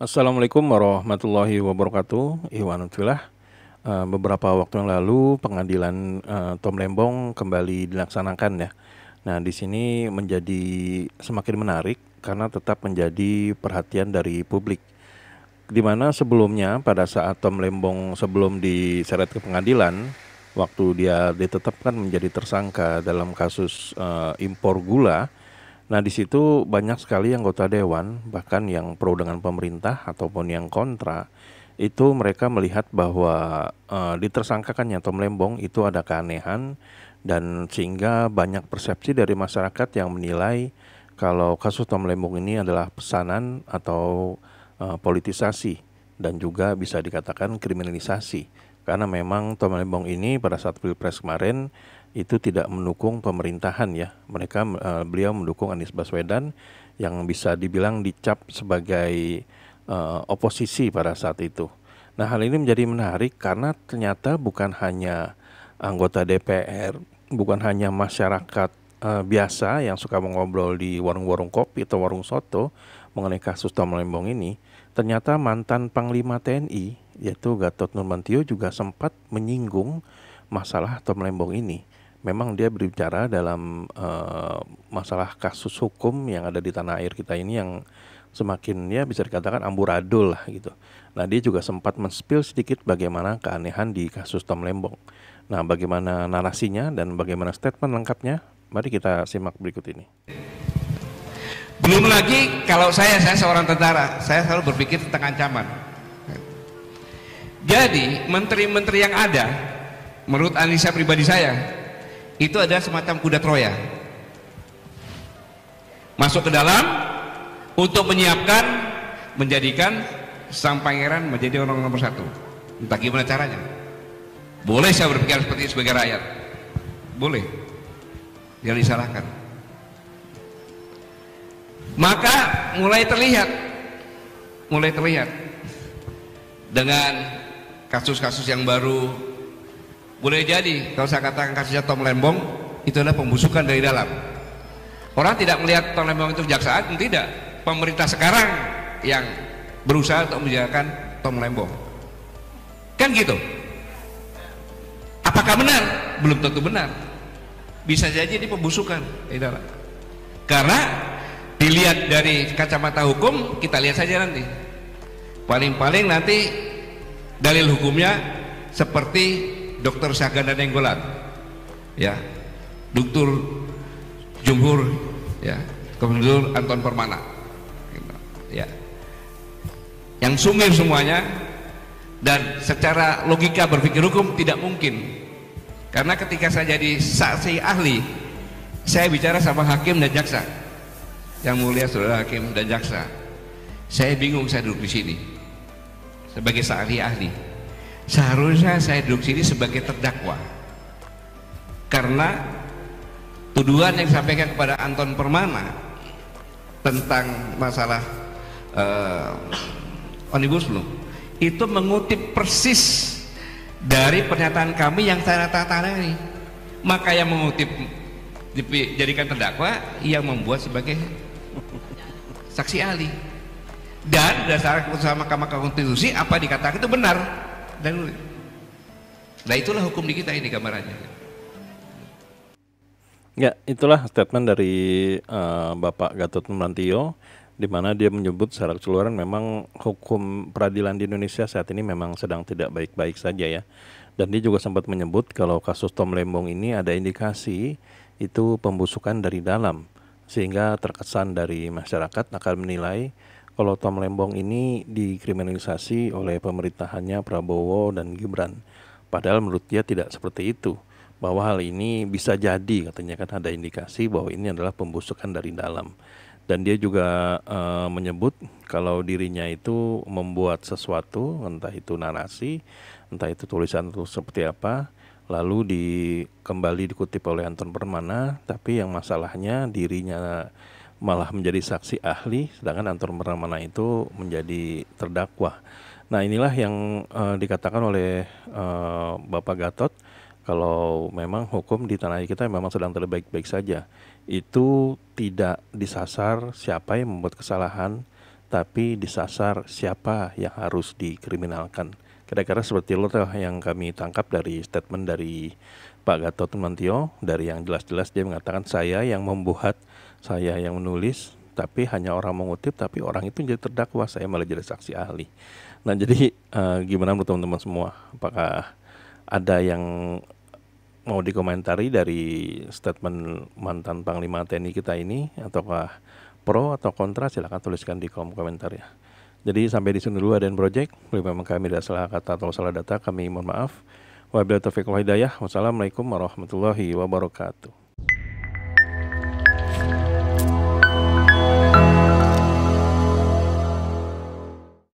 Assalamualaikum warahmatullahi wabarakatuh. Iwanullah. Beberapa waktu yang lalu pengadilan Tom Lembong kembali dilaksanakan ya. Nah, di sini menjadi semakin menarik karena tetap menjadi perhatian dari publik. Di mana sebelumnya pada saat Tom Lembong sebelum diseret ke pengadilan, waktu dia ditetapkan menjadi tersangka dalam kasus impor gula. Nah, di situ banyak sekali anggota dewan, bahkan yang pro dengan pemerintah ataupun yang kontra, itu mereka melihat bahwa ditersangkakannya Tom Lembong itu ada keanehan dan sehingga banyak persepsi dari masyarakat yang menilai kalau kasus Tom Lembong ini adalah pesanan atau politisasi dan juga bisa dikatakan kriminalisasi. Karena memang Tom Lembong ini pada saat Pilpres kemarin itu tidak mendukung pemerintahan ya. Beliau mendukung Anies Baswedan yang bisa dibilang dicap sebagai oposisi pada saat itu. Nah, hal ini menjadi menarik karena ternyata bukan hanya anggota DPR, bukan hanya masyarakat biasa yang suka mengobrol di warung-warung kopi atau warung soto mengenai kasus Tom Lembong ini, ternyata mantan Panglima TNI yaitu Gatot Nurmantio juga sempat menyinggung masalah Tom Lembong ini. Memang dia berbicara dalam masalah kasus hukum yang ada di tanah air kita ini yang semakin ya bisa dikatakan amburadul lah gitu. Nah, dia juga sempat men-spill sedikit bagaimana keanehan di kasus Tom Lembong. Nah, bagaimana narasinya dan bagaimana statement lengkapnya? Mari kita simak berikut ini. Belum lagi kalau saya seorang tentara, saya selalu berpikir tentang ancaman. Jadi menteri-menteri yang ada, menurut analisa pribadi saya, itu adalah semacam kuda Troya masuk ke dalam untuk menyiapkan menjadikan sang pangeran menjadi orang nomor satu. Entah gimana caranya. Boleh saya berpikir seperti itu sebagai rakyat, boleh, jangan disalahkan. Maka mulai terlihat dengan kasus-kasus yang baru. Boleh jadi kalau saya katakan kasusnya Tom Lembong itu adalah pembusukan dari dalam. Orang tidak melihat Tom Lembong itu kejaksaan, tidak. Pemerintah sekarang yang berusaha untuk menjadikan Tom Lembong. Kan gitu. Apakah benar? Belum tentu benar. Bisa jadi ini pembusukan dari dalam. Karena dilihat dari kacamata hukum, kita lihat saja nanti. Paling-paling nanti dalil hukumnya seperti Dr. Syahganda Nenggolan, ya, Dr. Jumhur, ya, Dr. Anton Permana, ya, yang sumir semuanya dan secara logika berpikir hukum tidak mungkin. Karena ketika saya jadi saksi ahli, saya bicara sama hakim dan jaksa, yang mulia saudara hakim dan jaksa, saya bingung saya duduk di sini sebagai saksi ahli. Seharusnya saya duduk sini sebagai terdakwa karena tuduhan yang disampaikan kepada Anton Permana tentang masalah Omnibus Law itu mengutip persis dari pernyataan kami yang saya tangani. Maka yang mengutip dijadikan terdakwa, yang membuat sebagai saksi ahli, dan berdasarkan keputusan Mahkamah Konstitusi apa dikatakan itu benar. Dan nah itulah hukum di kita ini gambarannya. Ya, itulah statement dari Bapak Gatot Nurmantio, di mana dia menyebut secara keseluruhan memang hukum peradilan di Indonesia saat ini memang sedang tidak baik-baik saja ya. Dan dia juga sempat menyebut kalau kasus Tom Lembong ini ada indikasi itu pembusukan dari dalam, sehingga terkesan dari masyarakat akan menilai kalau Tom Lembong ini dikriminalisasi oleh pemerintahannya Prabowo dan Gibran. Padahal menurut dia tidak seperti itu. Bahwa hal ini bisa jadi, katanya kan ada indikasi bahwa ini adalah pembusukan dari dalam. Dan dia juga menyebut kalau dirinya itu membuat sesuatu, entah itu narasi, entah itu tulisan itu seperti apa, lalu kembali dikutip oleh Anton Permana, tapi yang masalahnya dirinya malah menjadi saksi ahli, sedangkan Anton Permana itu menjadi terdakwa. Nah, inilah yang dikatakan oleh Bapak Gatot, kalau memang hukum di tanah air kita memang sedang tidak baik-baik saja. Itu tidak disasar siapa yang membuat kesalahan, tapi disasar siapa yang harus dikriminalkan. Kira-kira seperti itu yang kami tangkap dari statement dari Pak Gatot Nurmantio. Dari yang jelas-jelas dia mengatakan saya yang membuat, saya yang menulis, tapi hanya orang mengutip, tapi orang itu jadi terdakwa, saya malah jadi saksi ahli. Nah jadi gimana menurut teman-teman semua? Apakah ada yang mau dikomentari dari statement mantan Panglima TNI kita ini, ataukah pro atau kontra? Silahkan tuliskan di kolom komentar ya. Jadi sampai di sini dulu ADN Project. Bila memang kami ada salah kata atau salah data, kami mohon maaf. Wabillahi taufiq wal hidayah. Wassalamualaikum warahmatullahi wabarakatuh.